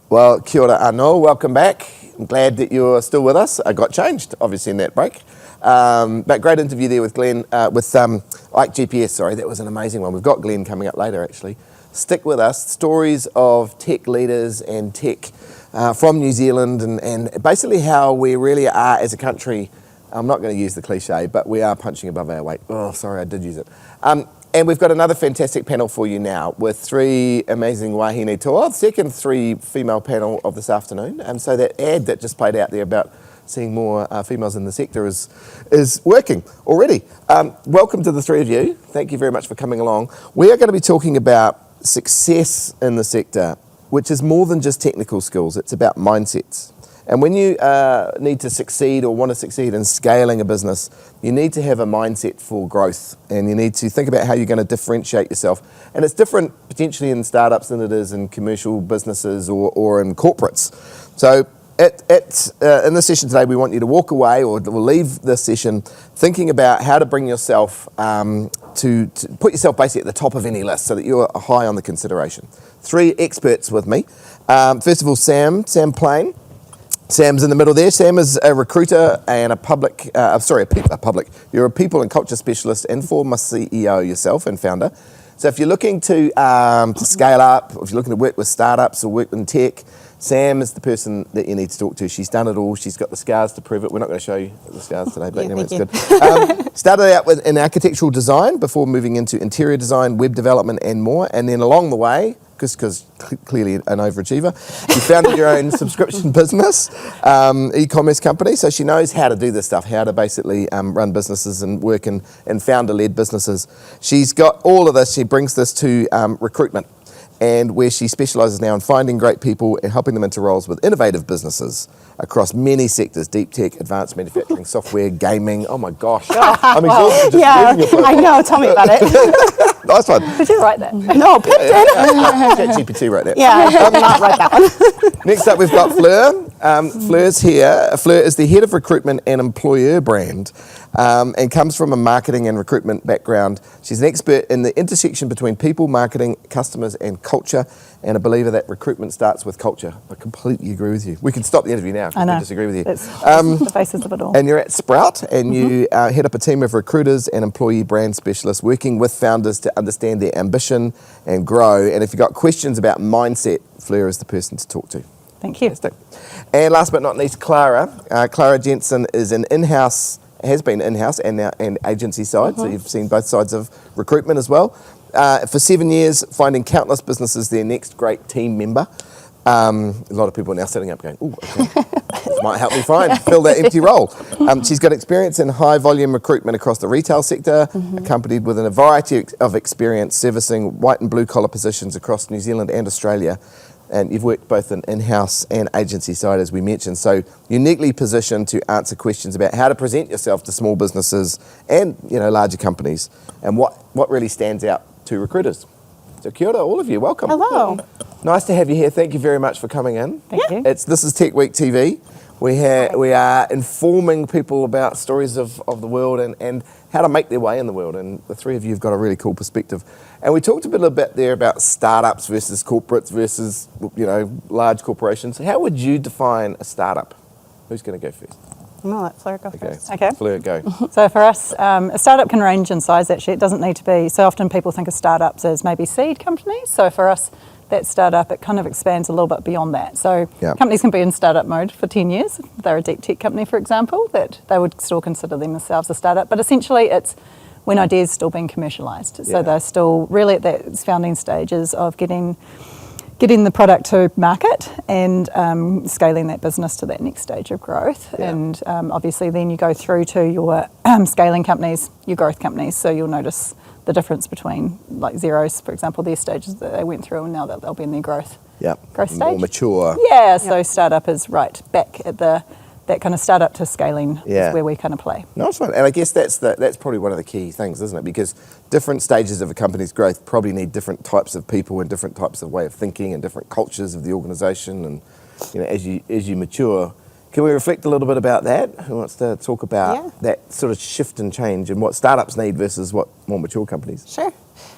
Well, kia ora anō, welcome back. I'm glad that you're still with us. I got changed, obviously, in that break. But great interview there with Glenn, with Ike GPS, sorry, that was an amazing one. We've got Glenn coming up later, actually. Stick with us, stories of tech leaders and tech from New Zealand and basically how we really are as a country. I'm not going to use the cliche, but we are punching above our weight. Oh, sorry, I did use it. And we've got another fantastic panel for you now with three amazing wahine toa, the second three female panel of this afternoon. So that ad that just played out there about seeing more females in the sector is working already. Welcome to the three of you. Thank you very much for coming along. We are going to be talking about success in the sector, which is more than just technical skills. It's about mindsets. And when you need to succeed or want to succeed in scaling a business, you need to have a mindset for growth and you need to think about how you're going to differentiate yourself. And it's different potentially in startups than it is in commercial businesses or in corporates. So in this session today, we want you to walk away or we'll leave this session thinking about how to bring yourself to put yourself basically at the top of any list so that you're high on the consideration. Three experts with me. First of all, Sam Plain. Sam's in the middle there. Sam is a recruiter and you're a people and culture specialist and former CEO yourself and founder. So if you're looking to scale up, or if you're looking to work with startups or work in tech, Sam is the person that you need to talk to. She's done it all. She's got the scars to prove it. We're not going to show you the scars today, but anyway, it's good. Started out in architectural design before moving into interior design, web development and more. And then along the way, because clearly an overachiever, you founded your own subscription business, e-commerce company. So she knows how to do this stuff, how to basically run businesses and work in founder-led businesses. She's got all of this. She brings this to recruitment, and where she specialises now in finding great people and helping them into roles with innovative businesses across many sectors: deep tech, advanced manufacturing, software, gaming. Oh my gosh, I'm exhausted just reading your profile. I know, tell me about it. Nice one. Did you write that? No, Pip did. ChatGPT wrote that. Yeah, I did not write that one. Next up, we've got Fleur. Fleur's here. Fleur is the head of recruitment and employer brand and comes from a marketing and recruitment background. She's an expert in the intersection between people, marketing, customers and culture, and a believer that recruitment starts with culture. I completely agree with you. We can stop the interview now if we disagree with you. It's the basis of it all. And you're at Sprout and you head up a team of recruiters and employee brand specialists working with founders to understand their ambition and grow. And if you've got questions about mindset, Fleur is the person to talk to. Thank you. Fantastic. And last but not least, Clara. Clara Jensen is has been in-house and now and agency side, so you've seen both sides of recruitment as well. For 7 years, finding countless businesses their next great team member. A lot of people are now sitting up going, "Ooh, okay, this might help me fill that empty role." She's got experience in high volume recruitment across the retail sector, accompanied with a variety of experience servicing white and blue collar positions across New Zealand and Australia. And you've worked both in-house and agency side, as we mentioned, so uniquely positioned to answer questions about how to present yourself to small businesses and larger companies, and what really stands out to recruiters. So kia ora, all of you, welcome. Hello. Nice to have you here. Thank you very much for coming in. Thank you. This is Tech Week TV. We are informing people about stories of the world and how to make their way in the world. And the three of you have got a really cool perspective. And we talked a little bit there about startups versus corporates versus large corporations. How would you define a startup? Who's going to go first? I'm going to let Fleur go first. Okay. Fleur, go. So for us, a startup can range in size actually. It doesn't need to be, so often people think of startups as maybe seed companies. So for us, that startup, it kind of expands a little bit beyond that. So companies can be in startup mode for 10 years. If they're a deep tech company, for example, that they would still consider themselves a startup. But essentially it's when ideas still being commercialised. So they're still really at that founding stages of getting the product to market and scaling that business to that next stage of growth. Yeah. And obviously then you go through to your scaling companies, your growth companies. So you'll notice the difference between like Xero's, for example, their stages that they went through and now that they'll be in their growth stage. More mature. Yeah, so startup is right back at that kind of startup to scaling is where we kind of play. No, it's fine. And I guess that's probably one of the key things, isn't it? Because different stages of a company's growth probably need different types of people and different types of way of thinking and different cultures of the organisation. And as you mature, can we reflect a little bit about that? Who wants to talk about that sort of shift and change and what startups need versus what more mature companies? Sure.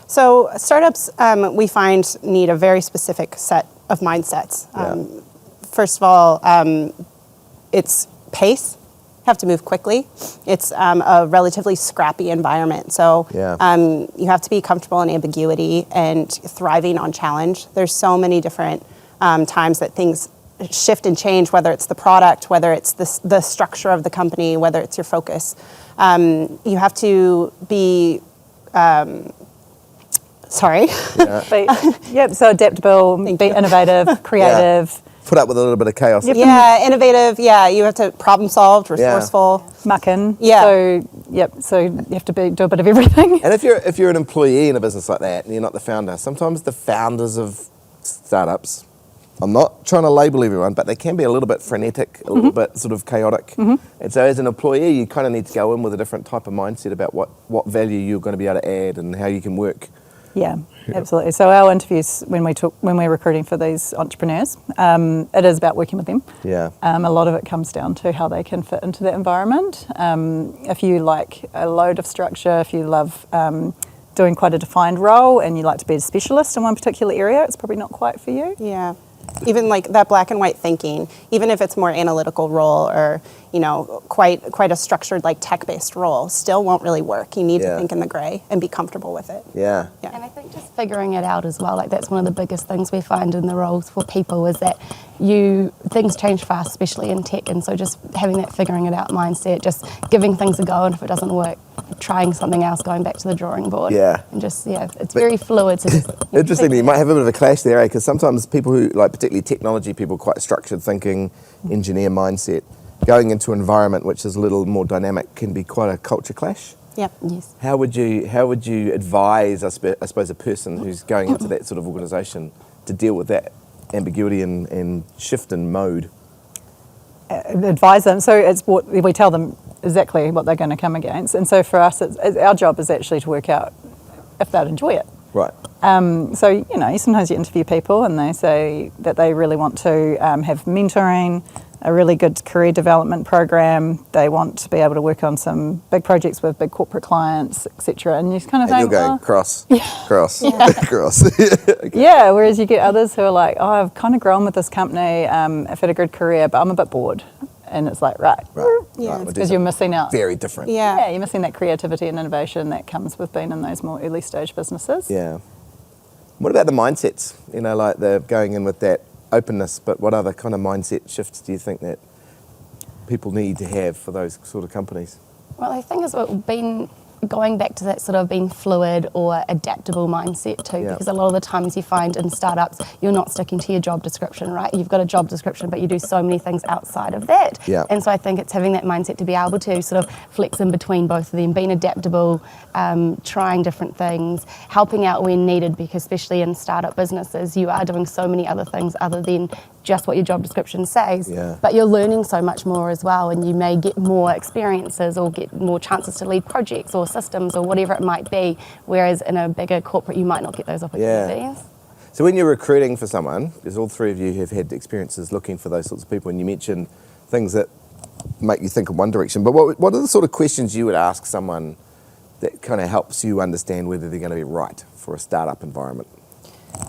So startups, we find, need a very specific set of mindsets. first of all, it's pace. You have to move quickly. It's a relatively scrappy environment. So you have to be comfortable in ambiguity and thriving on challenge. There's so many different times that things shift and change, whether it's the product, whether it's the structure of the company, whether it's your focus. You have to be, sorry. So adaptable, be innovative, creative. Put up with a little bit of chaos. Innovative. Yeah, you have to problem solve, resourceful. Muck in. Yeah. So you have to do a bit of everything. And if you're an employee in a business like that and you're not the founder, sometimes the founders of startups, I'm not trying to label everyone, but they can be a little bit frenetic, a little bit sort of chaotic. And so as an employee, you kind of need to go in with a different type of mindset about what value you're going to be able to add and how you can work. Yeah, absolutely. So our interviews when we're recruiting for these entrepreneurs, it is about working with them. Yeah. A lot of it comes down to how they can fit into that environment. If you like a load of structure, if you love doing quite a defined role and you like to be a specialist in one particular area, it's probably not quite for you. Yeah. Even like that black and white thinking, even if it's more analytical role or, quite a structured like tech-based role, still won't really work. You need to think in the gray and be comfortable with it. Yeah. And I think just figuring it out as well, like that's one of the biggest things we find in the roles for people is that things change fast, especially in tech, and so just having that figuring it out mindset, just giving things a go, and if it doesn't work, trying something else, going back to the drawing board. Yeah. And just, it's very fluid. So just interestingly, you might have a bit of a clash there, because sometimes people who, like particularly technology people, quite structured thinking, engineer mindset, going into an environment which is a little more dynamic can be quite a culture clash. Yep. Yes. How would you advise, I suppose, a person who's going into that sort of organisation to deal with that ambiguity and shift in mode? Advise them. So it's what we tell them exactly what they're going to come against, and so for us, our job is actually to work out if they'd enjoy it. Right. So sometimes you interview people and they say that they really want to have mentoring, a really good career development program. They want to be able to work on some big projects with big corporate clients, etc. And you kind of think, you're going cross. Cross. Okay. Yeah. Whereas you get others who are like, I've kind of grown with this company. I've had a good career, but I'm a bit bored. And it's like, right. Yeah. Because you're missing out. Very different. Yeah. You're missing that creativity and innovation that comes with being in those more early stage businesses. Yeah. What about the mindsets? Like the going in with that openness, but what other kind of mindset shifts do you think that people need to have for those sort of companies? Well, I think it's been going back to that sort of being fluid or adaptable mindset too, because a lot of the times you find in startups, you're not sticking to your job description, right? You've got a job description, but you do so many things outside of that. Yeah. And so I think it's having that mindset to be able to sort of flex in between both of them, being adaptable, trying different things, helping out when needed, because especially in startup businesses, you are doing so many other things other than just what your job description says, but you're learning so much more as well, and you may get more experiences or get more chances to lead projects or systems or whatever it might be, whereas in a bigger corporate you might not get those opportunities. So when you're recruiting for someone, because all three of you have had experiences looking for those sorts of people, and you mentioned things that make you think in one direction, but what are the sort of questions you would ask someone that kind of helps you understand whether they're going to be right for a startup environment?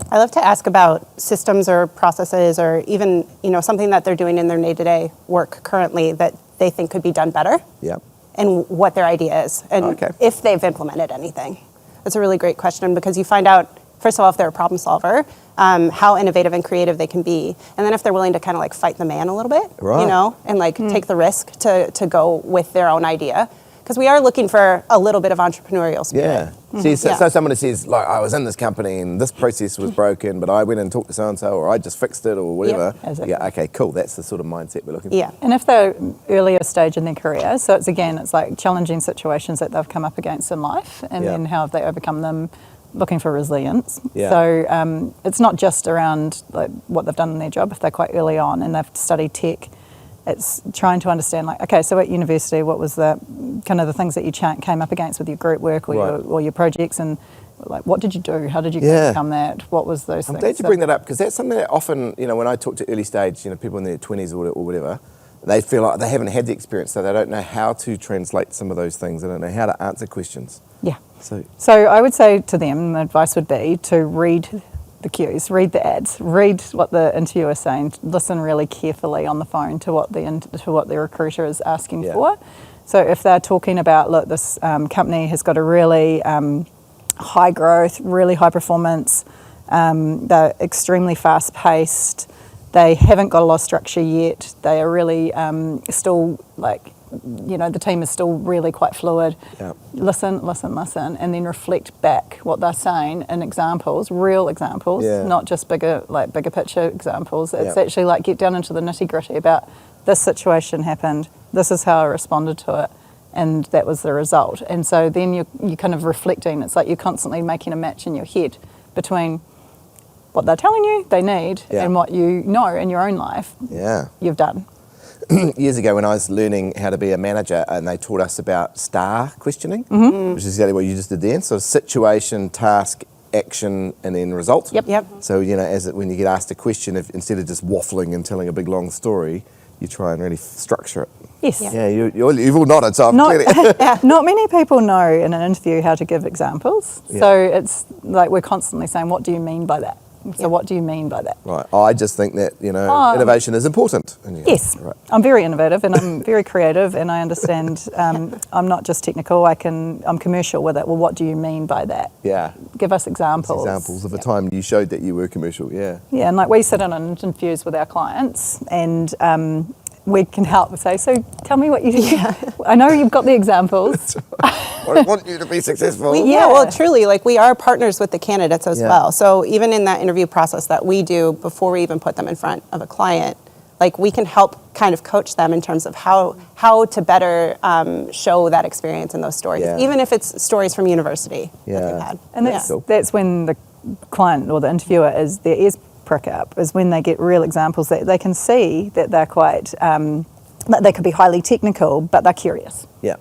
I love to ask about systems or processes or even, something that they're doing in their day-to-day work currently that they think could be done better. Yeah. And what their idea is and if they've implemented anything. That's a really great question, because you find out, first of all, if they're a problem solver, how innovative and creative they can be. And then if they're willing to kind of like fight the man a little bit, and like take the risk to go with their own idea. Because we are looking for a little bit of entrepreneurial spirit. Yeah. See, so someone who says, like, I was in this company and this process was broken, but I went and talked to so-and-so, or I just fixed it, or whatever. Yeah, exactly. Yeah, okay, cool. That's the sort of mindset we're looking for. Yeah. And if they're earlier stage in their career, so it's like challenging situations that they've come up against in life, and then how have they overcome them, looking for resilience. Yeah. So it's not just around like what they've done in their job. If they're quite early on and they've studied tech, it's trying to understand, like, okay, so at university, what was the kind of the things that you came up against with your group work or your projects, and like, what did you do? How did you overcome that? What was those things? I'm glad you bring that up, because that's something that often, when I talk to early stage, people in their 20s or whatever, they feel like they haven't had the experience, so they don't know how to translate some of those things. They don't know how to answer questions. Yeah. So I would say to them, the advice would be to read the cues, read the ads, read what the interviewer is saying, listen really carefully on the phone to what the recruiter is asking for. So if they're talking about, look, this company has got a really high growth, really high performance, they're extremely fast paced, they haven't got a lot of structure yet, they are really still the team is still really quite fluid. Listen, and then reflect back what they're saying in examples, real examples, not just bigger picture examples. It's actually like get down into the nitty gritty about this situation happened, this is how I responded to it, and that was the result. And so then you're kind of reflecting. It's like you're constantly making a match in your head between what they're telling you they need and what you know in your own life you've done. Years ago when I was learning how to be a manager, and they taught us about STAR questioning, which is exactly what you just did then. So situation, task, action, and then result. Yep. So, when you get asked a question, instead of just waffling and telling a big long story, you try and really structure it. Yes. Yeah, you've all nodded, so not many people know in an interview how to give examples. So it's like we're constantly saying, what do you mean by that? So what do you mean by that? Right. I just think that, innovation is important. Yes. Right. I'm very innovative and I'm very creative, and I understand I'm not just technical, I'm commercial with it. Well, what do you mean by that? Yeah. Give us examples. Examples of a time you showed that you were commercial, Yeah, and like we sit in on interviews with our clients, and we can help say, so tell me what you do. I know you've got the examples. I want you to be successful. Well, truly, we are partners with the candidates as well. So even in that interview process that we do before we even put them in front of a client, we can help kind of coach them in terms of how to better show that experience in those stories, even if it's stories from university that they've had. And that's when the client or the interviewer their ears prick up, is when they get real examples that they can see that they're quite, that they could be highly technical, but they're curious. Yeah.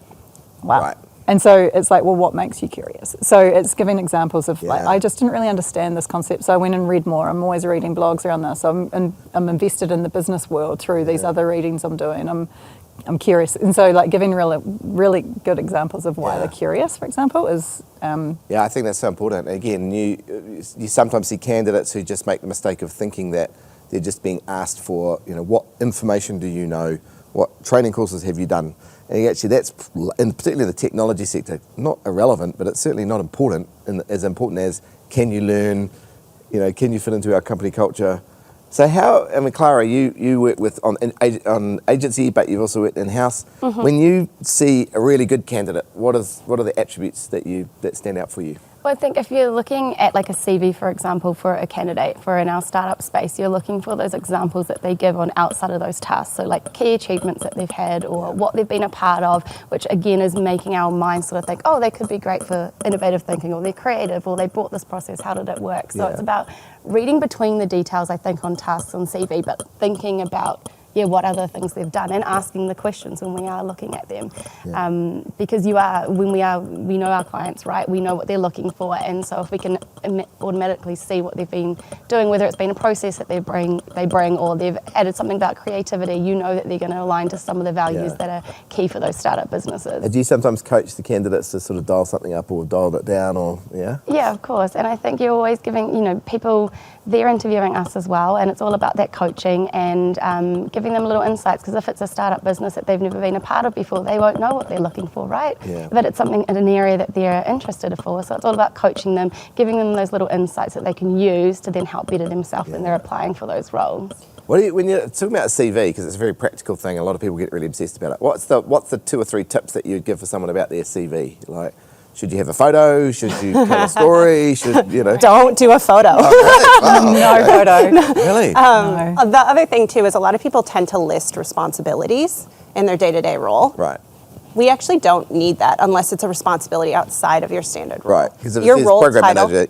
Wow. Right. And so it's like, well, what makes you curious? So it's giving examples of I just didn't really understand this concept, so I went and read more. I'm always reading blogs around this. I'm invested in the business world through these other readings I'm doing. I'm curious. And so giving really good examples of why they're curious, for example, is... I think that's so important. Again, you sometimes see candidates who just make the mistake of thinking that they're just being asked for, what information do you know? What training courses have you done? And actually that's, in particularly the technology sector, not irrelevant, but it's certainly not important, as important as can you learn, can you fit into our company culture? So Clara, you work on agency, but you've also worked in-house. When you see a really good candidate, what are the attributes that stand out for you? Well, I think if you're looking at a CV, for example, for a candidate in our startup space, you're looking for those examples that they give on outside of those tasks. So key achievements that they've had or what they've been a part of, which again is making our minds sort of think, oh, they could be great for innovative thinking, or they're creative, or they brought this process, how did it work? So it's about reading between the details, I think, on tasks on CV, but thinking about what other things they've done, and asking the questions when we are looking at them. Because we know our clients, right? We know what they're looking for, and so if we can automatically see what they've been doing, whether it's been a process that they bring, or they've added something about creativity, that they're going to align to some of the values that are key for those startup businesses. Do you sometimes coach the candidates to sort of dial something up or dial it down, or Yeah, of course. And I think you're always giving, people, they're interviewing us as well, and it's all about that coaching and giving them little insights, because if it's a startup business that they've never been a part of before, they won't know what they're looking for, right? But it's something in an area that they're interested for, so it's all about coaching them, giving them those little insights that they can use to then help better themselves when they're applying for those roles. When you're talking about a CV, because it's a very practical thing, a lot of people get really obsessed about it. What's the 2 or 3 tips that you'd give for someone about their CV? Should you have a photo? Should you tell a story? Don't do a photo. No photo. Really? No. The other thing too is a lot of people tend to list responsibilities in their day-to-day role. Right. We actually don't need that unless it's a responsibility outside of your standard role. Right, because if it's program manager,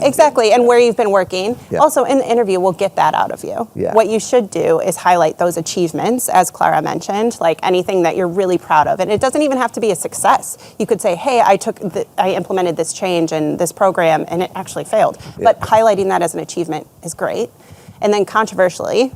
exactly, and where you've been working. Also, in the interview, we'll get that out of you. What you should do is highlight those achievements, as Clara mentioned, anything that you're really proud of. And it doesn't even have to be a success. You could say, hey, I implemented this change in this program, and it actually failed. But highlighting that as an achievement is great. And then controversially,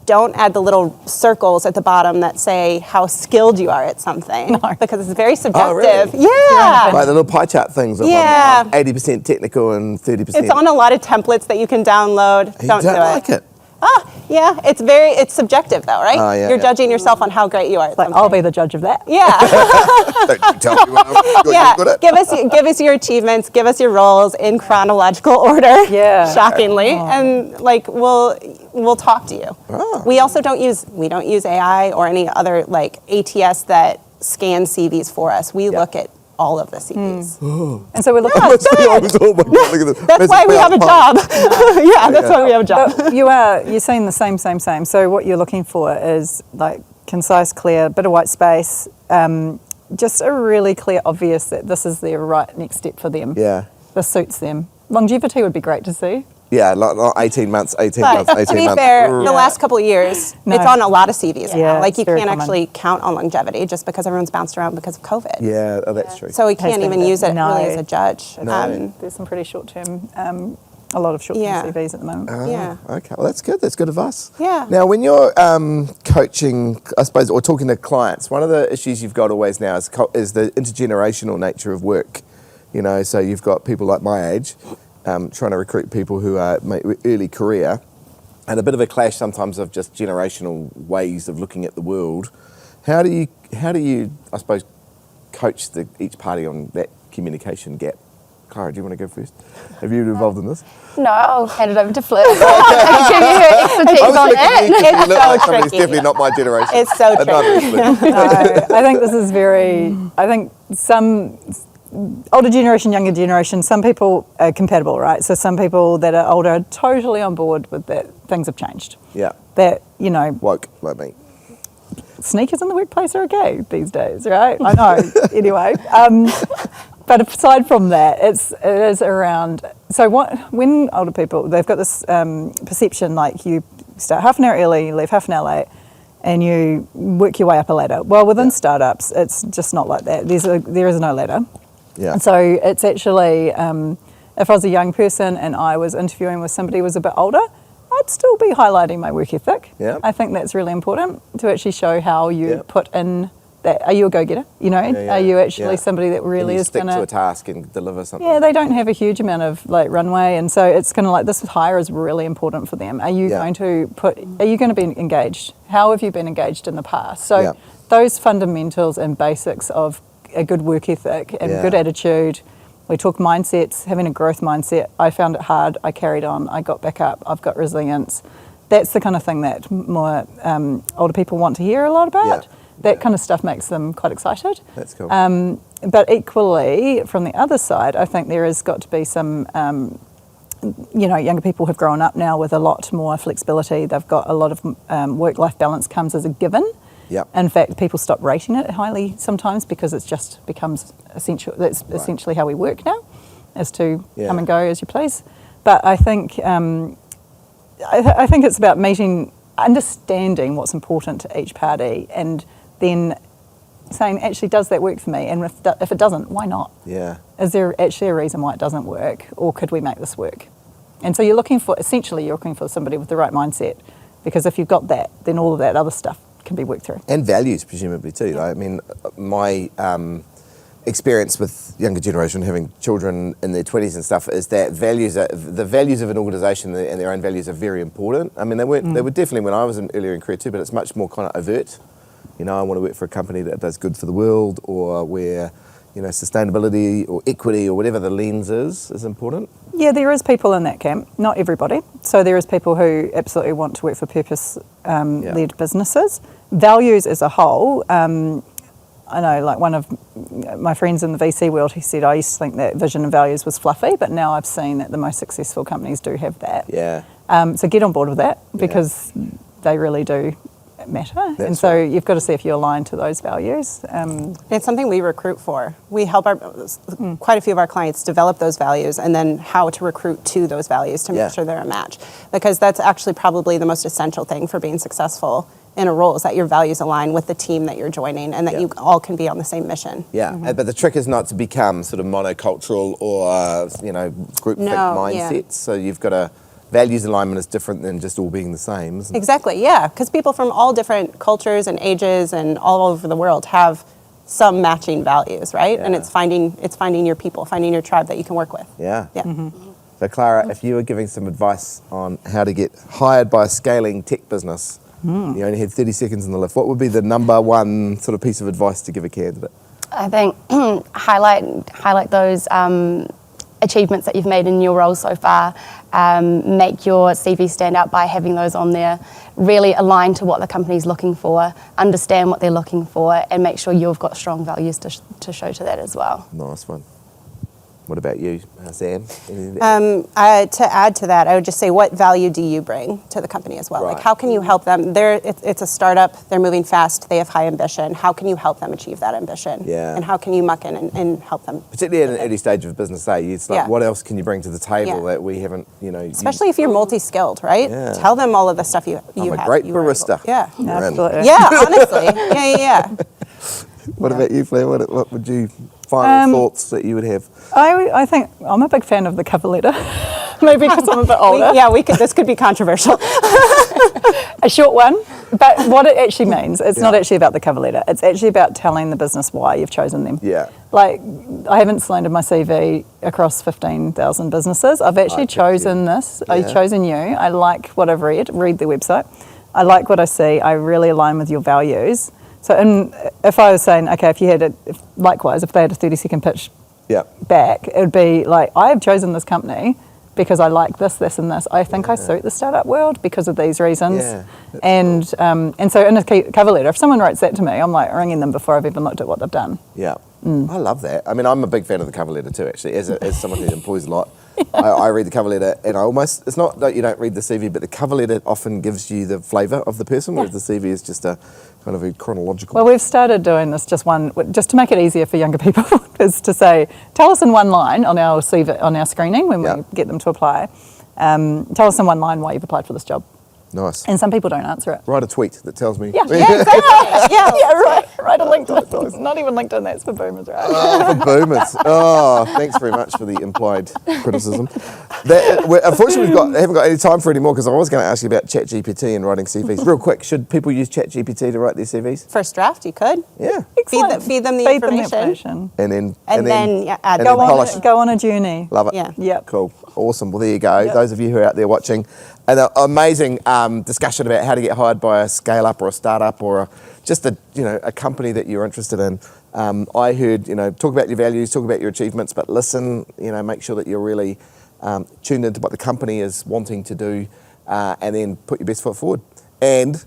don't add the little circles at the bottom that say how skilled you are at something, because it's very subjective. Really? Yeah. Like the little pie chart things of 80% technical and 30%. It's on a lot of templates that you can download. Don't do it. Like it. Yeah, it's subjective though, right? You're judging yourself on how great you are at something. I'll be the judge of that. Yeah. Don't tell me what I'm good at. Give us your achievements, give us your roles in chronological order. Yeah. Shockingly, and like we'll talk to you. We also don't use AI or any other like ATS that scans CVs for us. We look at all of the CVs. And so we're looking Oh my God, look at this. That's why we have a job. That's why we have a job. But you're saying the same. So what you're looking for is like concise, clear, bit of white space, just a really clear, obvious that this is the right next step for them. Yeah. This suits them. Longevity would be great to see. Yeah, not 18 months, 18 But months, 18 to be months. fair, the last couple of years, it's on a lot of CVs Yeah, now. Like it's you very can't common. actually count on longevity just because everyone's bounced around because of COVID. Yeah, that's true. So we can't even use it No. really as a judge. There's some pretty short-term, a lot of short-term CVs at the moment. Okay, well that's good. That's good advice. Yeah. Now, when you're coaching, I suppose, or talking to clients, one of the issues you've got always now is the intergenerational nature of work. You know, so you've got people like my age trying to recruit people who are early career, and a bit of a clash sometimes of just generational ways of looking at the world. How do you, I suppose, coach each party on that communication gap? Clara, do you want to go first? Have you been involved in this? No, I'll hand it over to Flip. I can give you her expertise on it. You look like somebody who's tricky. definitely not my generation. It's so tricky. No, I think this is I think some older generation, younger generation, some people are compatible, right? So some people that are older are totally on board with that things have changed. Yeah. That, Woke, like me. sneakers in the workplace are okay these days, right? I know. Anyway. But aside from that, it is around, so when older people, they've got this perception like you start half an hour early, you leave half an hour late, and you work your way up a ladder. Well, within startups, it's just not like that. There is no ladder. Yeah. And so it's actually, if I was a young person and I was interviewing with somebody who was a bit older, I'd still be highlighting my work ethic. Yeah. I think that's really important to actually show how you put in that. Are you a go-getter? Are you actually somebody that really is going to stick to a task and deliver something? Yeah, they don't have a huge amount of like runway, and so it's kind of like this hire is really important for them. Are you going to be engaged? How have you been engaged in the past? So those fundamentals and basics of a good work ethic and good attitude. We talk mindsets, having a growth mindset. I found it hard. I carried on. I got back up. I've got resilience. That's the kind of thing that more older people want to hear a lot about. Yeah. That kind of stuff makes them quite excited. That's cool. But equally, from the other side, I think there has got to be some, younger people have grown up now with a lot more flexibility. They've got a lot of work-life balance comes as a given. Yep. In fact, people stop rating it highly sometimes because it just becomes essential. That's essentially how we work now, is to come and go as you please. But I think I think it's about understanding what's important to each party, and then saying, actually, does that work for me? And if it doesn't, why not? Yeah. Is there actually a reason why it doesn't work, or could we make this work? And so you're looking for somebody with the right mindset, because if you've got that, then all of that other stuff can be worked through. And values, presumably, too. Right? I mean, my experience with younger generation, having children in their 20s and stuff, is that the values of an organisation and their own values are very important. I mean, they were definitely when I was earlier in career too, but it's much more kind of overt. I want to work for a company that does good for the world, or where, sustainability or equity or whatever the lens is important. Yeah, there is people in that camp, not everybody. So there is people who absolutely want to work for purpose-led businesses. Values as a whole, I know, like one of my friends in the VC world, he said, I used to think that vision and values was fluffy, but now I've seen that the most successful companies do have that. Yeah. So get on board with that, because they really do matter. That's so you've got to see if you align to those values. It's something we recruit for. We help quite a few of our clients develop those values, and then how to recruit to those values to make sure they're a match. Because that's actually probably the most essential thing for being successful in a role, is that your values align with the team that you're joining, and that you all can be on the same mission. Yeah, but the trick is not to become sort of monocultural or, groupthink mindsets. So you've got to values alignment is different than just all being the same, isn't it? Exactly, yeah, because people from all different cultures and ages and all over the world have some matching values, right? Yeah. And it's finding your people, finding your tribe that you can work with. Yeah. Yeah. So Clara, if you were giving some advice on how to get hired by a scaling tech business, you only had 30 seconds in the lift, what would be the number one sort of piece of advice to give a candidate? I think highlight those achievements that you've made in your role so far. Make your CV stand out by having those on there. Really align to what the company's looking for, understand what they're looking for, and make sure you've got strong values to show to that as well. Nice one. What about you, Sam? To add to that, I would just say, what value do you bring to the company as well? Right. Like, how can you help them? It's a startup, they're moving fast, they have high ambition. How can you help them achieve that ambition? Yeah. And how can you muck in and help them? Particularly at an early stage of business, it's like, Yeah. what else can you bring to the table Yeah. that we haven't, Especially if you're multi-skilled, right? Yeah. Tell them all of the stuff you I'm a have. great you were able- barista. Yeah. You're in. Absolutely. Yeah, honestly. Yeah. What about you, Flair? What would you, final thoughts that you would have? I think I'm a big fan of the cover letter. Maybe because I'm a bit older. This could be controversial. A short one, but what it actually means, it's not actually about the cover letter. It's actually about telling the business why you've chosen them. Yeah. Like, I haven't slandered my CV across 15,000 businesses. I've actually chosen this. Yeah. I've chosen you. I like what I've read their website. I like what I see. I really align with your values. So if I was saying, okay, if they had a 30-second pitch back, it would be like, I have chosen this company because I like this, this, and this. I think I suit the startup world because of these reasons. Yeah, and so in a cover letter, if someone writes that to me, I'm like ringing them before I've even looked at what they've done. Yeah. I love that. I mean, I'm a big fan of the cover letter too, actually, as someone who employs a lot. I read the cover letter, and it's not that you don't read the CV, but the cover letter often gives you the flavour of the person, whereas the CV is just a kind of a chronological. Well, we've started doing this just to make it easier for younger people, is to say, tell us in one line on our CV, on our screening when we get them to apply, tell us in one line why you've applied for this job. Nice. And some people don't answer it. Write a tweet that tells me. Yeah, exactly. Right on LinkedIn. Not even LinkedIn, that's for boomers, right? Oh, for boomers. Oh, thanks very much for the implied criticism. Unfortunately, I haven't got any time for any more, because I was going to ask you about ChatGPT and writing CVs. Real quick, should people use ChatGPT to write their CVs? First draft, you could. Yeah. Feed them the information. And then add and then polish. Go on a journey. Love it. Yeah. Yep. Cool. Awesome. Well, there you go. Yep. Those of you who are out there watching, an amazing discussion about how to get hired by a scale-up or a startup or just a company that you're interested in. I heard, talk about your values, talk about your achievements, but listen, make sure that you're really tuned into what the company is wanting to do, and then put your best foot forward. And,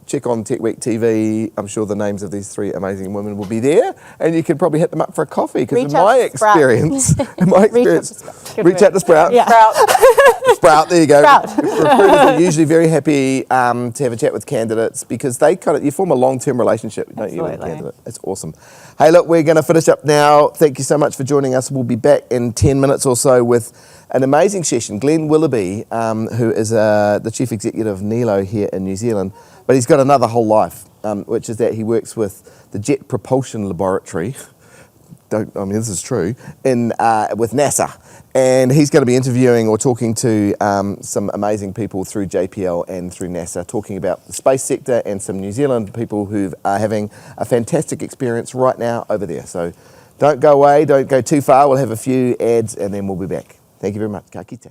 check on Tech Week TV. I'm sure the names of these three amazing women will be there, and you could probably hit them up for a coffee, because in my experience, reach out to Sprout. Yeah. Sprout, there you go. Sprout. Recruiters are usually very happy to have a chat with candidates, because you form a long-term relationship, don't you, with a candidate? It's awesome. Hey, look, we're going to finish up now. Thank you so much for joining us. We'll be back in 10 minutes or so with an amazing session. Glenn Willoughby, who is the chief executive of Nilo here in New Zealand, but he's got another whole life, which is that he works with the Jet Propulsion Laboratory. This is true, with NASA. And he's going to be interviewing or talking to some amazing people through JPL and through NASA, talking about the space sector and some New Zealand people who are having a fantastic experience right now over there. So don't go away, don't go too far. We'll have a few ads and then we'll be back. Thank you very much. Ka kite.